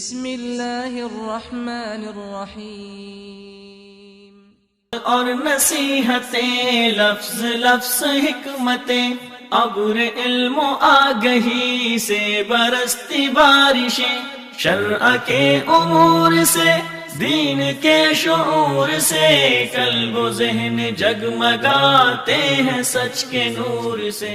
بسم اللہ الرحمن الرحیم۔ اور نصیحتیں لفظ لفظ حکمتیں، ابر علم و آگہی سے برستی بارشیں، شرع کے امور سے دین کے شعور سے، قلب و ذہن جگمگاتے ہیں سچ کے نور سے۔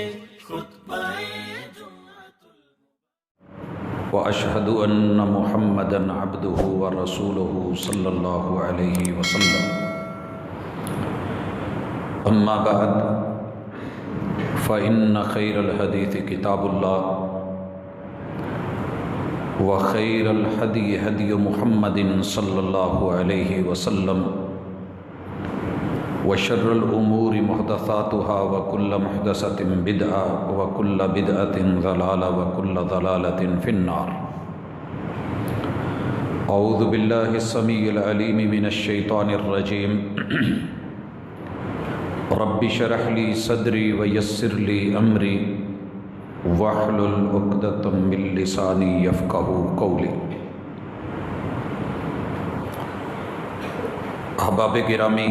واشهد ان محمدا عبده ورسوله صلی اللہ علیہ وسلم، اما بعد فإن خیر الحدیث کتاب اللہ، وخیر الہدی ہدی محمد صلی اللہ علیہ وسلم، وشر الامور محدثاتها وكل محدثة بدعة وكل بدعة ضلالة وكل ضلالة في النار۔ اعوذ باللہ السمیع العلیم من الشیطان الرجیم، رب اشرح لي صدری ویسر لي امری واحلل عقدۃ من لسانی یفقہوا قولی۔ احباب گرامی،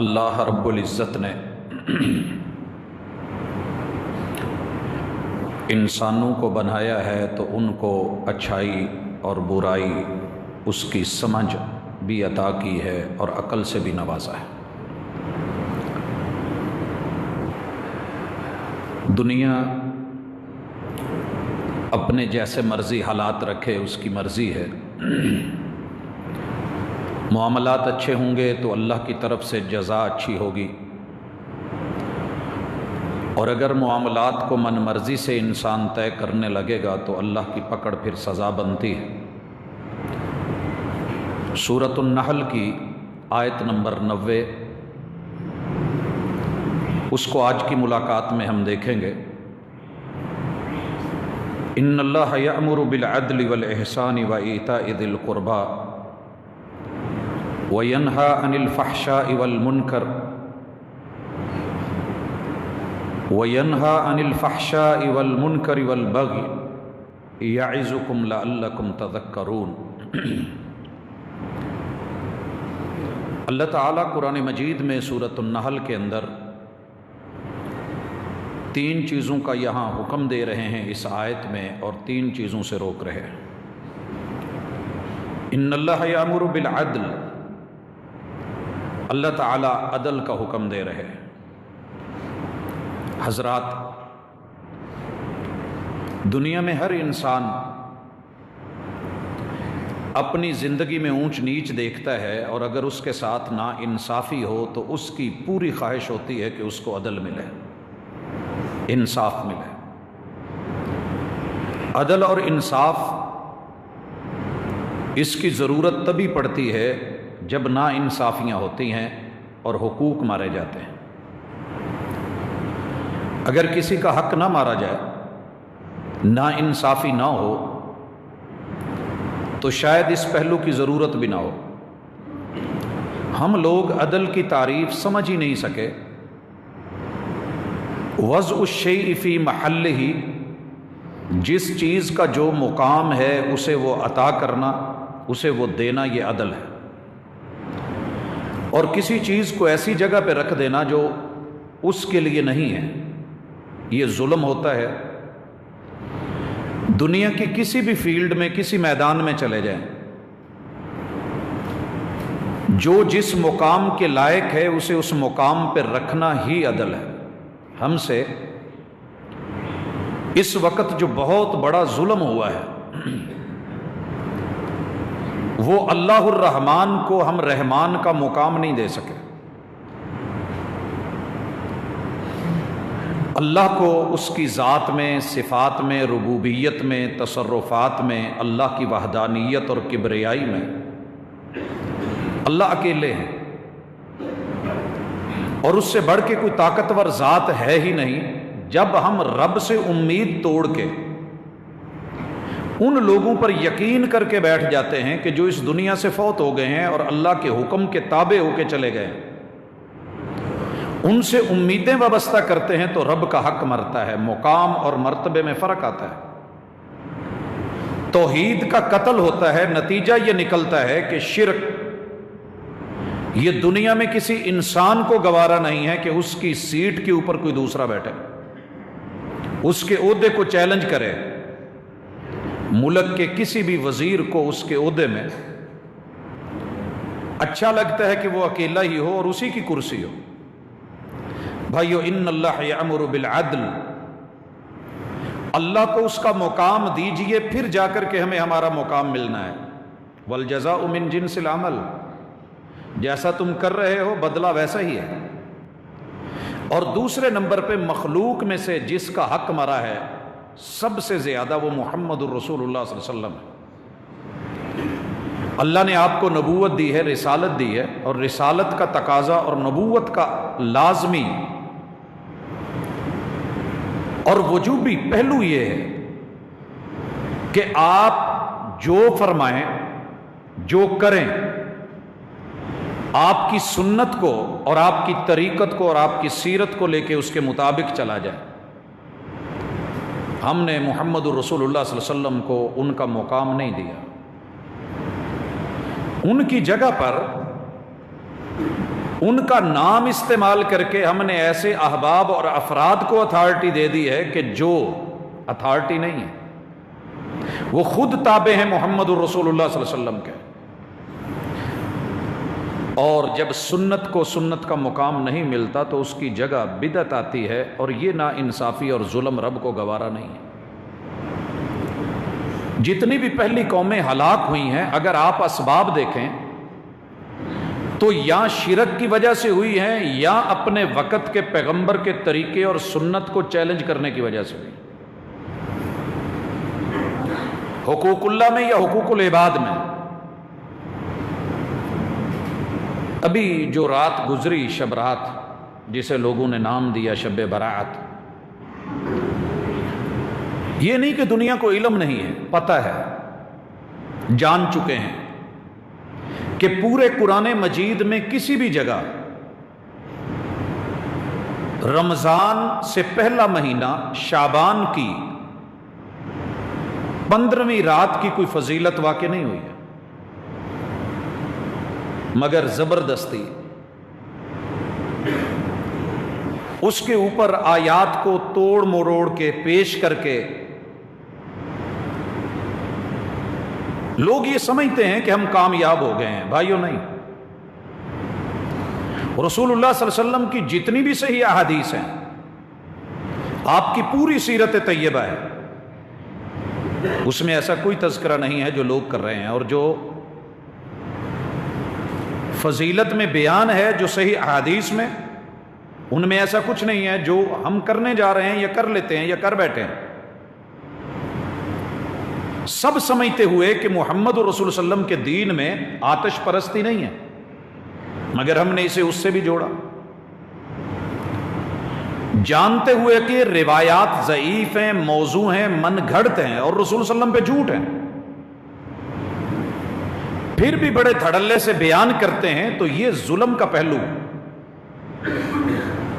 اللہ رب العزت نے انسانوں کو بنایا ہے تو ان کو اچھائی اور برائی اس کی سمجھ بھی عطا کی ہے اور عقل سے بھی نوازا ہے۔ دنیا اپنے جیسے مرضی حالات رکھے، اس کی مرضی ہے۔ معاملات اچھے ہوں گے تو اللہ کی طرف سے جزا اچھی ہوگی، اور اگر معاملات کو من مرضی سے انسان طے کرنے لگے گا تو اللہ کی پکڑ پھر سزا بنتی ہے۔ سورۃ النحل کی آیت نمبر 90، اس کو آج کی ملاقات میں ہم دیکھیں گے۔ ان اللہ یأمر بالعدل والاحسان وایتاء ذی القربى وَيَنْهَى عَنِ الْفَحْشَاءِ وَالْمُنْكَرِ وَالْبَغْيِ يَعِظُكُمْ لَعَلَّكُمْ تَذَكَّرُونَ۔ اللہ تعالیٰ قرآن مجید میں سورۃ النحل کے اندر 3 چیزوں کا یہاں حکم دے رہے ہیں اس آیت میں، اور 3 چیزوں سے روک رہے ہیں۔ ان اللہ یأمر بالعدل، اللہ تعالیٰ عدل کا حکم دے رہے ہیں۔ حضرات، دنیا میں ہر انسان اپنی زندگی میں اونچ نیچ دیکھتا ہے، اور اگر اس کے ساتھ نا انصافی ہو تو اس کی پوری خواہش ہوتی ہے کہ اس کو عدل ملے، انصاف ملے۔ عدل اور انصاف اس کی ضرورت تبھی پڑتی ہے جب نا انصافیاں ہوتی ہیں اور حقوق مارے جاتے ہیں۔ اگر کسی کا حق نہ مارا جائے، نا انصافی نہ ہو، تو شاید اس پہلو کی ضرورت بھی نہ ہو۔ ہم لوگ عدل کی تعریف سمجھ ہی نہیں سکے۔ وضع الشیء فی محلہ، جس چیز کا جو مقام ہے اسے وہ عطا کرنا، اسے وہ دینا، یہ عدل ہے۔ اور کسی چیز کو ایسی جگہ پہ رکھ دینا جو اس کے لیے نہیں ہے، یہ ظلم ہوتا ہے۔ دنیا کی کسی بھی فیلڈ میں، کسی میدان میں چلے جائیں، جو جس مقام کے لائق ہے اسے اس مقام پہ رکھنا ہی عدل ہے۔ ہم سے اس وقت جو بہت بڑا ظلم ہوا ہے، وہ اللہ الرحمن کو ہم رحمان کا مقام نہیں دے سکے۔ اللہ کو اس کی ذات میں، صفات میں، ربوبیت میں، تصرفات میں، اللہ کی وحدانیت اور کبریائی میں اللہ اکیلے ہیں، اور اس سے بڑھ کے کوئی طاقتور ذات ہے ہی نہیں۔ جب ہم رب سے امید توڑ کے ان لوگوں پر یقین کر کے بیٹھ جاتے ہیں کہ جو اس دنیا سے فوت ہو گئے ہیں اور اللہ کے حکم کے تابع ہو کے چلے گئے، ان سے امیدیں وابستہ کرتے ہیں، تو رب کا حق مرتا ہے، مقام اور مرتبے میں فرق آتا ہے۔ توحید کا قتل ہوتا ہے، نتیجہ یہ نکلتا ہے کہ شرک یہ دنیا میں کسی انسان کو گوارا نہیں ہے کہ اس کی سیٹ کے اوپر کوئی دوسرا بیٹھے، اس کے عہدے کو چیلنج کرے۔ ملک کے کسی بھی وزیر کو اس کے عہدے میں اچھا لگتا ہے کہ وہ اکیلا ہی ہو اور اسی کی کرسی ہو۔ بھائیو، ان اللہ یأمر بالعدل، اللہ کو اس کا مقام دیجئے، پھر جا کر کے ہمیں ہمارا مقام ملنا ہے۔ والجزاء من جنس العمل، جیسا تم کر رہے ہو بدلہ ویسا ہی ہے۔ اور دوسرے نمبر پہ مخلوق میں سے جس کا حق مرا ہے سب سے زیادہ وہ محمد الرسول اللہ صلی اللہ علیہ وسلم ہے۔ اللہ نے آپ کو نبوت دی ہے، رسالت دی ہے، اور رسالت کا تقاضا اور نبوت کا لازمی اور وجوبی پہلو یہ ہے کہ آپ جو فرمائیں، جو کریں، آپ کی سنت کو اور آپ کی طریقت کو اور آپ کی سیرت کو لے کے اس کے مطابق چلا جائے۔ ہم نے محمد الرسول اللہ صلی اللہ علیہ وسلم کو ان کا مقام نہیں دیا، ان کی جگہ پر ان کا نام استعمال کر کے ہم نے ایسے احباب اور افراد کو اتھارٹی دے دی ہے کہ جو اتھارٹی نہیں ہے، وہ خود تابع ہیں محمد الرسول اللہ صلی اللہ علیہ وسلم کے۔ اور جب سنت کو سنت کا مقام نہیں ملتا تو اس کی جگہ بدعت آتی ہے، اور یہ نا انصافی اور ظلم رب کو گوارا نہیں ہے۔ جتنی بھی پہلی قومیں ہلاک ہوئی ہیں، اگر آپ اسباب دیکھیں تو یا شرک کی وجہ سے ہوئی ہیں یا اپنے وقت کے پیغمبر کے طریقے اور سنت کو چیلنج کرنے کی وجہ سے ہوئی۔ حقوق اللہ میں یا حقوق العباد میں؟ ابھی جو رات گزری، شب رات، جسے لوگوں نے نام دیا شب برات، یہ نہیں کہ دنیا کو علم نہیں ہے، پتہ ہے، جان چکے ہیں کہ پورے قرآن مجید میں کسی بھی جگہ رمضان سے پہلا مہینہ شعبان کی 15ویں رات کی کوئی فضیلت واقع نہیں ہوئی ہے، مگر زبردستی اس کے اوپر آیات کو توڑ مروڑ کے پیش کر کے لوگ یہ سمجھتے ہیں کہ ہم کامیاب ہو گئے ہیں۔ بھائیو، نہیں۔ رسول اللہ صلی اللہ علیہ وسلم کی جتنی بھی صحیح احادیث ہیں، آپ کی پوری سیرت طیبہ ہے، اس میں ایسا کوئی تذکرہ نہیں ہے جو لوگ کر رہے ہیں، اور جو فضیلت میں بیان ہے جو صحیح احادیث میں، ان میں ایسا کچھ نہیں ہے جو ہم کرنے جا رہے ہیں یا کر لیتے ہیں یا کر بیٹھے ہیں۔ سب سمجھتے ہوئے کہ محمد رسول صلی اللہ علیہ وسلم کے دین میں آتش پرستی نہیں ہے، مگر ہم نے اسے اس سے بھی جوڑا، جانتے ہوئے کہ روایات ضعیف ہیں، موضوع ہیں، من گھڑت ہیں اور رسول صلی اللہ علیہ وسلم پہ جھوٹ ہیں، پھر بھی بڑے دھڑلے سے بیان کرتے ہیں، تو یہ ظلم کا پہلو،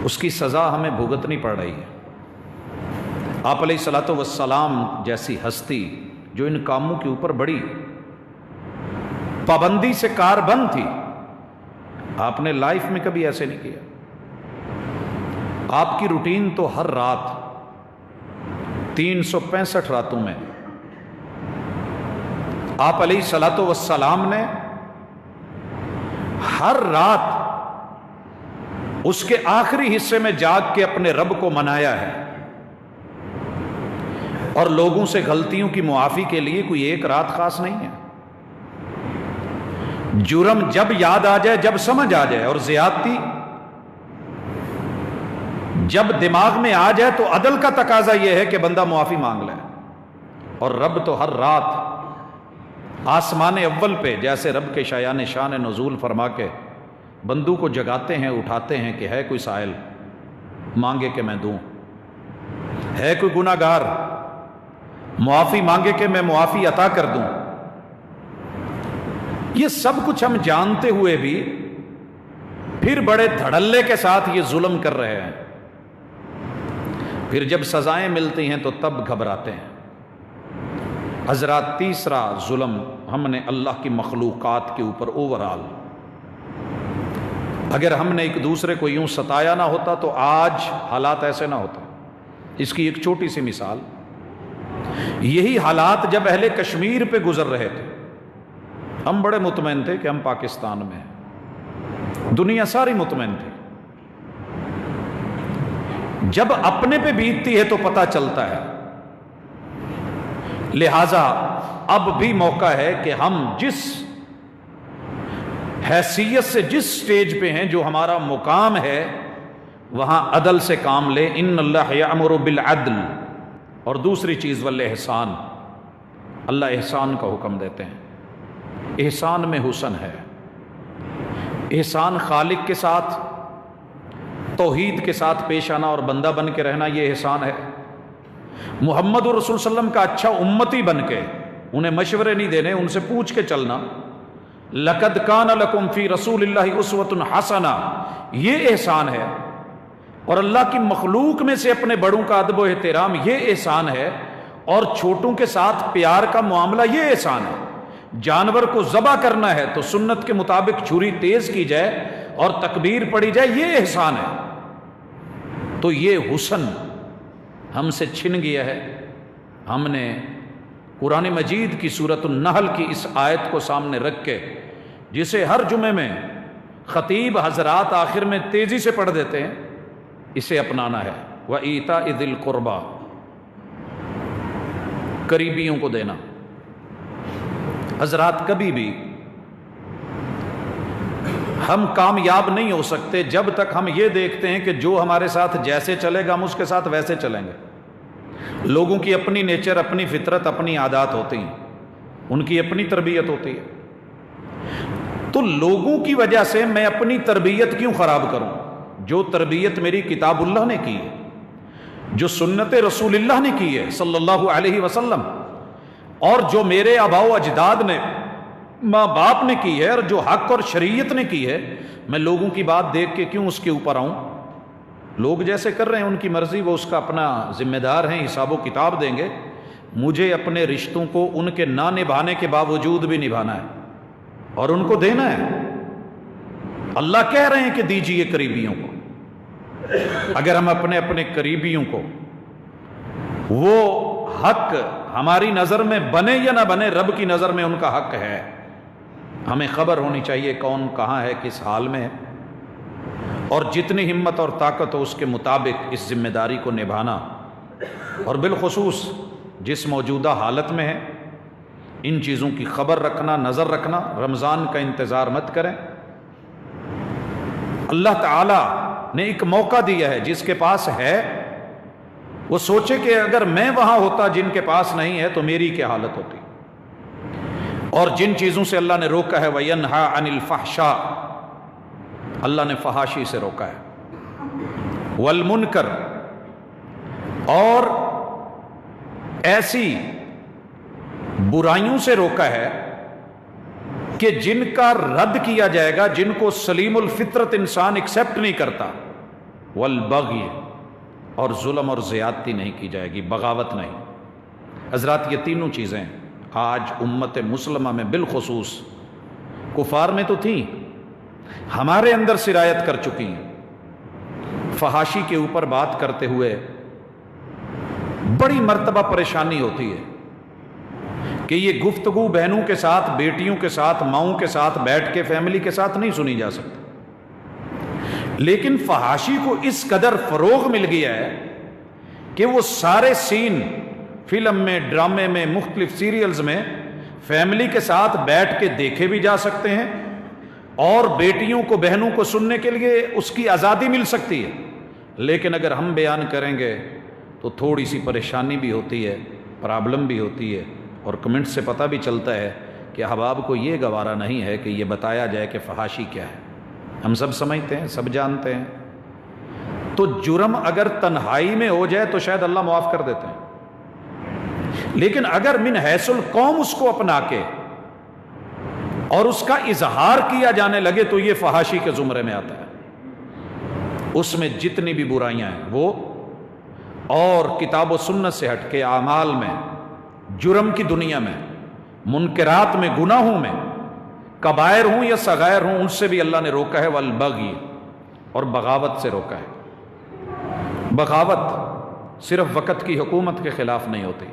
اس کی سزا ہمیں بھگتنی پڑ رہی ہے۔ آپ علیہ الصلوۃ والسلام جیسی ہستی جو ان کاموں کے اوپر بڑی پابندی سے کاربند تھی، آپ نے لائف میں کبھی ایسے نہیں کیا۔ آپ کی روٹین تو ہر رات 365 راتوں میں آپ علیہ الصلوۃ والسلام نے ہر رات اس کے آخری حصے میں جاگ کے اپنے رب کو منایا ہے، اور لوگوں سے غلطیوں کی معافی کے لیے کوئی ایک رات خاص نہیں ہے۔ جرم جب یاد آ جائے، جب سمجھ آ جائے، اور زیادتی جب دماغ میں آ جائے، تو عدل کا تقاضا یہ ہے کہ بندہ معافی مانگ لے، اور رب تو ہر رات آسمان اول پہ جیسے رب کے شایان شان نزول فرما کے بندوں کو جگاتے ہیں، اٹھاتے ہیں کہ ہے کوئی سائل مانگے کہ میں دوں، ہے کوئی گناہ گار معافی مانگے کہ میں معافی عطا کر دوں۔ یہ سب کچھ ہم جانتے ہوئے بھی پھر بڑے دھڑلے کے ساتھ یہ ظلم کر رہے ہیں، پھر جب سزائیں ملتی ہیں تو تب گھبراتے ہیں۔ حضرات تیسرا ظلم ہم نے اللہ کی مخلوقات کے اوپر اوورآل، اگر ہم نے ایک دوسرے کو یوں ستایا نہ ہوتا تو آج حالات ایسے نہ ہوتے۔ اس کی ایک چھوٹی سی مثال، یہی حالات جب اہل کشمیر پہ گزر رہے تھے، ہم بڑے مطمئن تھے کہ ہم پاکستان میں ہیں، دنیا ساری مطمئن تھی۔ جب اپنے پہ بیتتی ہے تو پتہ چلتا ہے، لہذا اب بھی موقع ہے کہ ہم جس حیثیت سے جس سٹیج پہ ہیں، جو ہمارا مقام ہے، وہاں عدل سے کام لیں۔ ان اللہ یأمر بالعدل، اور دوسری چیز والاحسان، اللہ احسان کا حکم دیتے ہیں۔ احسان میں حسن ہے، احسان خالق کے ساتھ توحید کے ساتھ پیش آنا اور بندہ بن کے رہنا، یہ احسان ہے۔ محمد رسول صلی اللہ علیہ وسلم کا اچھا امتی بن کے انہیں مشورے نہیں دینے، ان سے پوچھ کے چلنا۔ لقد کان لکم فی رسول اللہ اسوۃ حسنہ، یہ احسان ہے۔ اور اللہ کی مخلوق میں سے اپنے بڑوں کا ادب و احترام، یہ احسان ہے۔ اور چھوٹوں کے ساتھ پیار کا معاملہ، یہ احسان ہے۔ جانور کو ذبح کرنا ہے تو سنت کے مطابق چھری تیز کی جائے اور تکبیر پڑھی جائے، یہ احسان ہے۔ تو یہ حسن ہم سے چھن گیا ہے۔ ہم نے قرآن مجید کی سورۃ النحل کی اس آیت کو سامنے رکھ کے، جسے ہر جمعے میں خطیب حضرات آخر میں تیزی سے پڑھ دیتے ہیں، اسے اپنانا ہے۔ وَإِيتَاءِ ذِي الْقُرْبَى، قریبیوں کو دینا۔ حضرات، کبھی بھی ہم کامیاب نہیں ہو سکتے جب تک ہم یہ دیکھتے ہیں کہ جو ہمارے ساتھ جیسے چلے گا ہم اس کے ساتھ ویسے چلیں گے۔ لوگوں کی اپنی نیچر، اپنی فطرت، اپنی عادات ہوتی ہیں، ان کی اپنی تربیت ہوتی ہے۔ تو لوگوں کی وجہ سے میں اپنی تربیت کیوں خراب کروں؟ جو تربیت میری کتاب اللہ نے کی ہے، جو سنت رسول اللہ نے کی ہے صلی اللہ علیہ وسلم، اور جو میرے آباء و اجداد نے، ماں باپ نے کی ہے، اور جو حق اور شریعت نے کی ہے، میں لوگوں کی بات دیکھ کے کیوں اس کے اوپر آؤں؟ لوگ جیسے کر رہے ہیں ان کی مرضی، وہ اس کا اپنا ذمہ دار ہیں، حساب و کتاب دیں گے۔ مجھے اپنے رشتوں کو ان کے نہ نبھانے کے باوجود بھی نبھانا ہے اور ان کو دینا ہے۔ اللہ کہہ رہے ہیں کہ دیجئے قریبیوں کو۔ اگر ہم اپنے اپنے قریبیوں کو، وہ حق ہماری نظر میں بنے یا نہ بنے، رب کی نظر میں ان کا حق ہے۔ ہمیں خبر ہونی چاہیے کون کہاں ہے، کس حال میں ہے، اور جتنی ہمت اور طاقت ہو اس کے مطابق اس ذمہ داری کو نبھانا۔ اور بالخصوص جس موجودہ حالت میں ہے، ان چیزوں کی خبر رکھنا، نظر رکھنا۔ رمضان کا انتظار مت کریں۔ اللہ تعالی نے ایک موقع دیا ہے، جس کے پاس ہے وہ سوچے کہ اگر میں وہاں ہوتا جن کے پاس نہیں ہے تو میری کیا حالت ہوتی۔ اور جن چیزوں سے اللہ نے روکا ہے، وَيَنْهَا عَنِ الْفَحْشَاءِ، اللہ نے فحاشی سے روکا ہے، وَالْمُنْكَرِ، اور ایسی برائیوں سے روکا ہے کہ جن کا رد کیا جائے گا، جن کو سلیم الفطرت انسان ایکسیپٹ نہیں کرتا، والبغی، اور ظلم اور زیادتی نہیں کی جائے گی، بغاوت نہیں۔ حضرات، یہ تینوں چیزیں آج امت مسلمہ میں، بالخصوص کفار میں تو تھیں، ہمارے اندر سرایت کر چکی ہیں۔ فحاشی کے اوپر بات کرتے ہوئے بڑی مرتبہ پریشانی ہوتی ہے کہ یہ گفتگو بہنوں کے ساتھ، بیٹیوں کے ساتھ، ماؤں کے ساتھ بیٹھ کے، فیملی کے ساتھ نہیں سنی جا سکتی۔ لیکن فحاشی کو اس قدر فروغ مل گیا ہے کہ وہ سارے سین فلم میں، ڈرامے میں، مختلف سیریلز میں فیملی کے ساتھ بیٹھ کے دیکھے بھی جا سکتے ہیں، اور بیٹیوں کو، بہنوں کو سننے کے لیے اس کی آزادی مل سکتی ہے۔ لیکن اگر ہم بیان کریں گے تو تھوڑی سی پریشانی بھی ہوتی ہے، پرابلم بھی ہوتی ہے، اور کمنٹ سے پتہ بھی چلتا ہے کہ احباب کو یہ گوارا نہیں ہے کہ یہ بتایا جائے کہ فحاشی کیا ہے۔ ہم سب سمجھتے ہیں، سب جانتے ہیں۔ تو جرم اگر تنہائی میں ہو جائے تو شاید اللہ معاف کر دیتے ہیں، لیکن اگر من حیث القوم اس کو اپنا کے اور اس کا اظہار کیا جانے لگے تو یہ فحاشی کے زمرے میں آتا ہے۔ اس میں جتنی بھی برائیاں ہیں وہ، اور کتاب و سنت سے ہٹ کے اعمال میں جرم کی دنیا میں، منکرات میں، گناہوں میں، کبائر ہوں یا صغائر ہوں، ان سے بھی اللہ نے روکا ہے، والبغی، اور بغاوت سے روکا ہے۔ بغاوت صرف وقت کی حکومت کے خلاف نہیں ہوتی،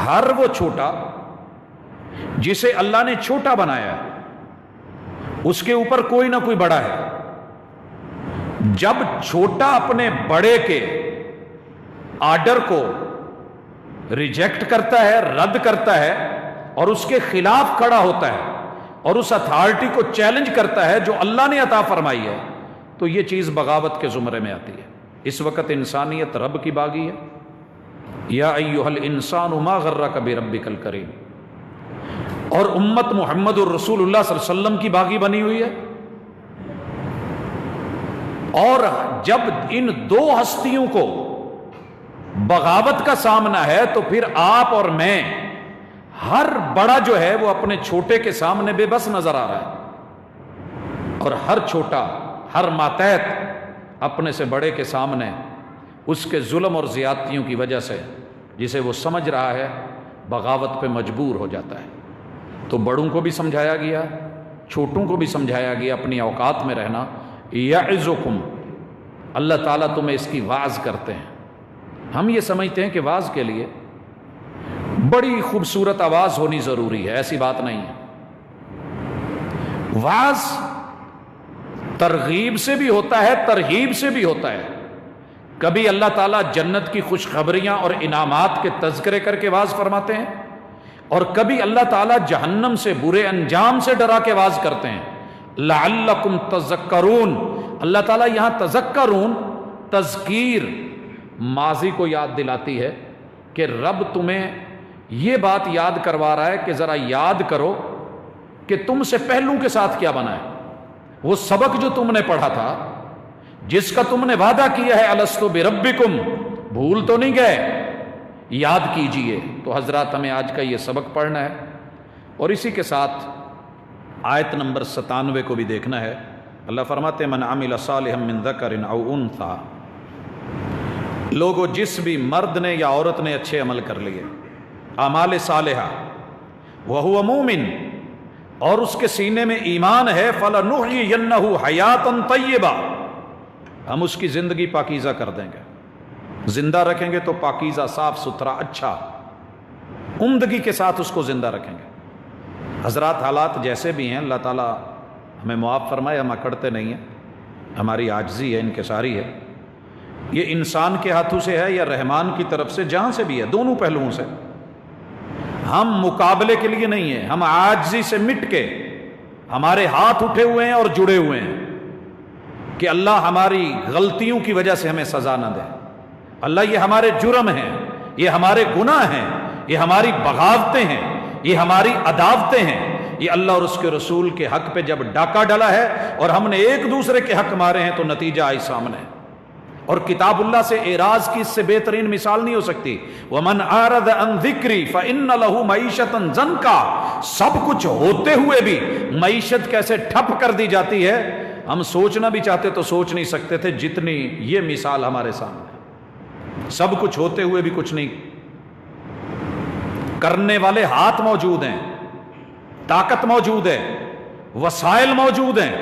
ہر وہ چھوٹا جسے اللہ نے چھوٹا بنایا ہے اس کے اوپر کوئی نہ کوئی بڑا ہے۔ جب چھوٹا اپنے بڑے کے آرڈر کو ریجیکٹ کرتا ہے، رد کرتا ہے، اور اس کے خلاف کھڑا ہوتا ہے اور اس اتھارٹی کو چیلنج کرتا ہے جو اللہ نے عطا فرمائی ہے، تو یہ چیز بغاوت کے زمرے میں آتی ہے۔ اس وقت انسانیت رب کی باغی ہے۔ یا ایھا الانسان ما غرک بربک الکریم، اور امت محمد الرسول اللہ صلی اللہ علیہ وسلم کی باغی بنی ہوئی ہے۔ اور جب ان دو ہستیوں کو بغاوت کا سامنا ہے تو پھر آپ اور میں، ہر بڑا جو ہے وہ اپنے چھوٹے کے سامنے بے بس نظر آ رہا ہے، اور ہر چھوٹا، ہر ماتحت اپنے سے بڑے کے سامنے اس کے ظلم اور زیادتیوں کی وجہ سے، جسے وہ سمجھ رہا ہے، بغاوت پہ مجبور ہو جاتا ہے۔ تو بڑوں کو بھی سمجھایا گیا، چھوٹوں کو بھی سمجھایا گیا اپنی اوقات میں رہنا۔ یعظکم، اللہ تعالیٰ تمہیں اس کی واعظ کرتے ہیں۔ ہم یہ سمجھتے ہیں کہ واعظ کے لیے بڑی خوبصورت آواز ہونی ضروری ہے، ایسی بات نہیں ہے۔ واعظ ترغیب سے بھی ہوتا ہے، ترہیب سے بھی ہوتا ہے۔ کبھی اللہ تعالیٰ جنت کی خوشخبریاں اور انعامات کے تذکرے کر کے واعظ فرماتے ہیں، اور کبھی اللہ تعالیٰ جہنم سے، برے انجام سے ڈرا کے واعظ کرتے ہیں۔ لعلکم تذکرون، اللہ تعالیٰ یہاں تذکرون، تذکیر، ماضی کو یاد دلاتی ہے کہ رب تمہیں یہ بات یاد کروا رہا ہے کہ ذرا یاد کرو کہ تم سے پہلوں کے ساتھ کیا بنا ہے۔ وہ سبق جو تم نے پڑھا تھا، جس کا تم نے وعدہ کیا ہے، الستو بربکم، بھول تو نہیں گئے، یاد کیجئے۔ تو حضرات ہمیں آج کا یہ سبق پڑھنا ہے، اور اسی کے ساتھ آیت نمبر 97 کو بھی دیکھنا ہے۔ اللہ فرماتے ہیں من عمل صالحا من ذکر او انثی، لوگوں جس بھی مرد نے یا عورت نے اچھے عمل کر لیے، اعمال صالحہ، وہو مومن، اور اس کے سینے میں ایمان ہے، فلنحیینہ حیاتا طیبہ، ہم اس کی زندگی پاکیزہ کر دیں گے، زندہ رکھیں گے تو پاکیزہ، صاف ستھرا، اچھا، عمدگی کے ساتھ اس کو زندہ رکھیں گے۔ حضرات حالات جیسے بھی ہیں، اللہ تعالیٰ ہمیں معاف فرمائے، ہم اکڑتے نہیں ہیں، ہماری عاجزی ہے، انکساری ہے، یہ انسان کے ہاتھوں سے ہے یا رحمان کی طرف سے، جہاں سے بھی ہے، دونوں پہلوؤں سے۔ ہم مقابلے کے لیے نہیں ہیں، ہم عاجزی سے مٹ کے، ہمارے ہاتھ اٹھے ہوئے ہیں اور جڑے ہوئے ہیں کہ اللہ ہماری غلطیوں کی وجہ سے ہمیں سزا نہ دے۔ اللہ یہ ہمارے جرم ہیں، یہ ہمارے گناہ ہیں، یہ ہماری بغاوتیں ہیں، یہ ہماری عداوتیں ہیں، یہ اللہ اور اس کے رسول کے حق پہ جب ڈاکہ ڈلا ہے اور ہم نے ایک دوسرے کے حق مارے ہیں تو نتیجہ آئی سامنے۔ اور کتاب اللہ سے اعراض کی اس سے بہترین مثال نہیں ہو سکتی۔ وَمَنْ أَعْرَضَ عَنْ ذِكْرِي فَإِنَّ لَهُ مَعِيشَةً ضَنْكًا، سب کچھ ہوتے ہوئے بھی معیشت کیسے ٹھپ کر دی جاتی ہے، ہم سوچنا بھی چاہتے تو سوچ نہیں سکتے تھے جتنی یہ مثال ہمارے سامنے۔ سب کچھ ہوتے ہوئے بھی کچھ نہیں کرنے والے ہاتھ موجود ہیں، طاقت موجود ہے، وسائل موجود ہیں،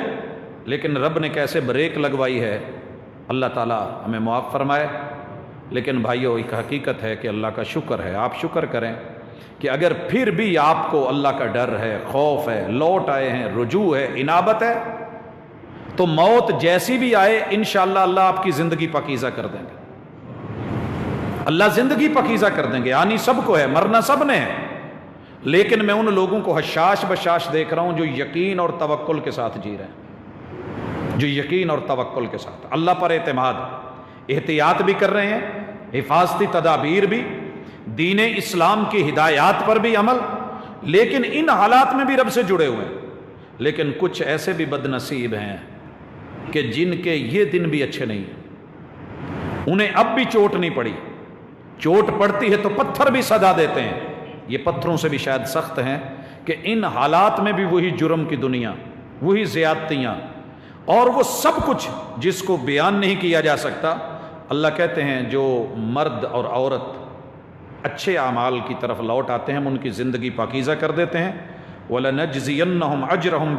لیکن رب نے کیسے بریک لگوائی ہے، اللہ تعالیٰ ہمیں معاف فرمائے۔ لیکن بھائیو، ایک حقیقت ہے کہ اللہ کا شکر ہے، آپ شکر کریں کہ اگر پھر بھی آپ کو اللہ کا ڈر ہے، خوف ہے، لوٹ آئے ہیں، رجوع ہے، انابت ہے، تو موت جیسی بھی آئے انشاءاللہ اللہ آپ کی زندگی پاکیزہ کر دیں گے، اللہ زندگی پاکیزہ کر دیں گے۔ آنی سب کو ہے، مرنا سب نے ہے، لیکن میں ان لوگوں کو حشاش بشاش دیکھ رہا ہوں جو یقین اور توکل کے ساتھ جی رہے ہیں، جو یقین اور توکل کے ساتھ اللہ پر اعتماد، احتیاط بھی کر رہے ہیں، حفاظتی تدابیر بھی، دین اسلام کی ہدایات پر بھی عمل، لیکن ان حالات میں بھی رب سے جڑے ہوئے ہیں۔ لیکن کچھ ایسے بھی بد نصیب ہیں کہ جن کے یہ دن بھی اچھے نہیں ہیں، انہیں اب بھی چوٹ نہیں پڑی، چوٹ پڑتی ہے تو پتھر بھی سزا دیتے ہیں، یہ پتھروں سے بھی شاید سخت ہیں کہ ان حالات میں بھی وہی جرم کی دنیا، وہی زیادتیاں، اور وہ سب کچھ جس کو بیان نہیں کیا جا سکتا۔ اللہ کہتے ہیں جو مرد اور عورت اچھے اعمال کی طرف لوٹ آتے ہیں، ہم ان کی زندگی پاکیزہ کر دیتے ہیں۔ وَلَنَجْزِيَنَّهُمْ أَجْرَهُمْ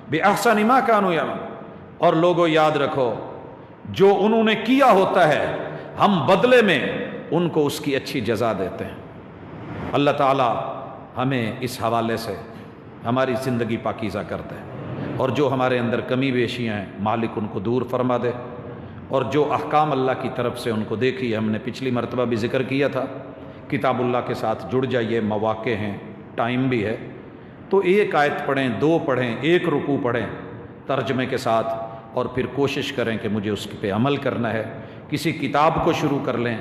بِأَحْسَنِ مَا كَانُوا يَعْمَلُونَ۔ اور لوگوں یاد رکھو، جو انہوں نے کیا ہوتا ہے ہم بدلے میں ان کو اس کی اچھی جزا دیتے ہیں۔ اللہ تعالی ہمیں اس حوالے سے ہماری زندگی پاکیزہ کر دے، اور جو ہمارے اندر کمی بیشیاں ہیں مالک ان کو دور فرما دے، اور جو احکام اللہ کی طرف سے ان کو دیکھی، ہم نے پچھلی مرتبہ بھی ذکر کیا تھا، کتاب اللہ کے ساتھ جڑ جائیے، مواقع ہیں، ٹائم بھی ہے، تو ایک آیت پڑھیں، دو پڑھیں، ایک رکوع پڑھیں ترجمے کے ساتھ، اور پھر کوشش کریں کہ مجھے اس پہ عمل کرنا ہے۔ کسی کتاب کو شروع کر لیں،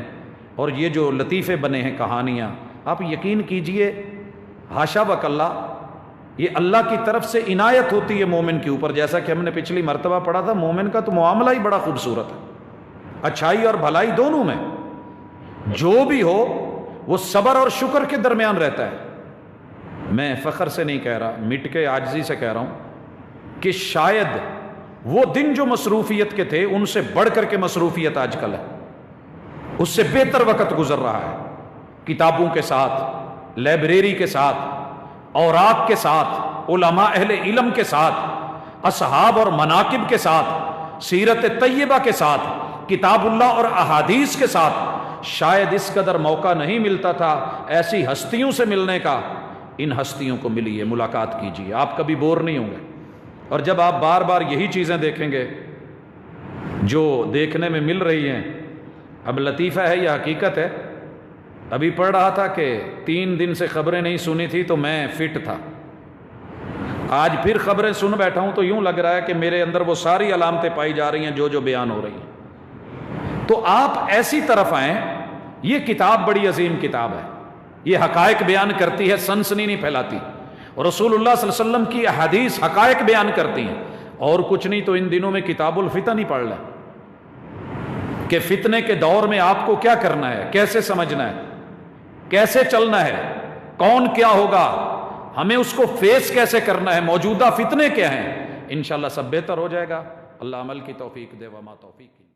اور یہ جو لطیفے بنے ہیں کہانیاں، آپ یقین کیجئے حاشا وکلا یہ اللہ کی طرف سے عنایت ہوتی ہے مومن کے اوپر، جیسا کہ ہم نے پچھلی مرتبہ پڑھا تھا، مومن کا تو معاملہ ہی بڑا خوبصورت ہے، اچھائی اور بھلائی دونوں میں، جو بھی ہو وہ صبر اور شکر کے درمیان رہتا ہے۔ میں فخر سے نہیں کہہ رہا، مٹ کے عاجزی سے کہہ رہا ہوں کہ شاید وہ دن جو مصروفیت کے تھے ان سے بڑھ کر کے مصروفیت آج کل ہے، اس سے بہتر وقت گزر رہا ہے، کتابوں کے ساتھ، لائبریری کے ساتھ، اوراق کے ساتھ، علماء اہل علم کے ساتھ، اصحاب اور مناقب کے ساتھ، سیرت طیبہ کے ساتھ، کتاب اللہ اور احادیث کے ساتھ۔ شاید اس قدر موقع نہیں ملتا تھا ایسی ہستیوں سے ملنے کا، ان ہستیوں کو ملیے، ملاقات کیجیے، آپ کبھی بور نہیں ہوں گے۔ اور جب آپ بار بار یہی چیزیں دیکھیں گے جو دیکھنے میں مل رہی ہیں، اب لطیفہ ہے یا حقیقت ہے، ابھی پڑھ رہا تھا کہ 3 دن سے خبریں نہیں سنی تھی تو میں فٹ تھا، آج پھر خبریں سن بیٹھا ہوں تو یوں لگ رہا ہے کہ میرے اندر وہ ساری علامتیں پائی جا رہی ہیں جو بیان ہو رہی ہیں۔ تو آپ ایسی طرف آئیں، یہ کتاب بڑی عظیم کتاب ہے، یہ حقائق بیان کرتی ہے، سنسنی نہیں پھیلاتی، اور رسول اللہ صلی اللہ علیہ وسلم کی احادیث حقائق بیان کرتی ہیں، اور کچھ نہیں تو ان دنوں میں کتاب الفتن ہی پڑھ لیں کہ فتنے کے دور میں آپ کو کیا کرنا ہے، کیسے سمجھنا ہے، کیسے چلنا ہے، کون کیا ہوگا، ہمیں اس کو فیس کیسے کرنا ہے، موجودہ فتنے کیا ہیں، انشاءاللہ سب بہتر ہو جائے گا۔ اللہ عمل کی توفیق دے، وما توفیق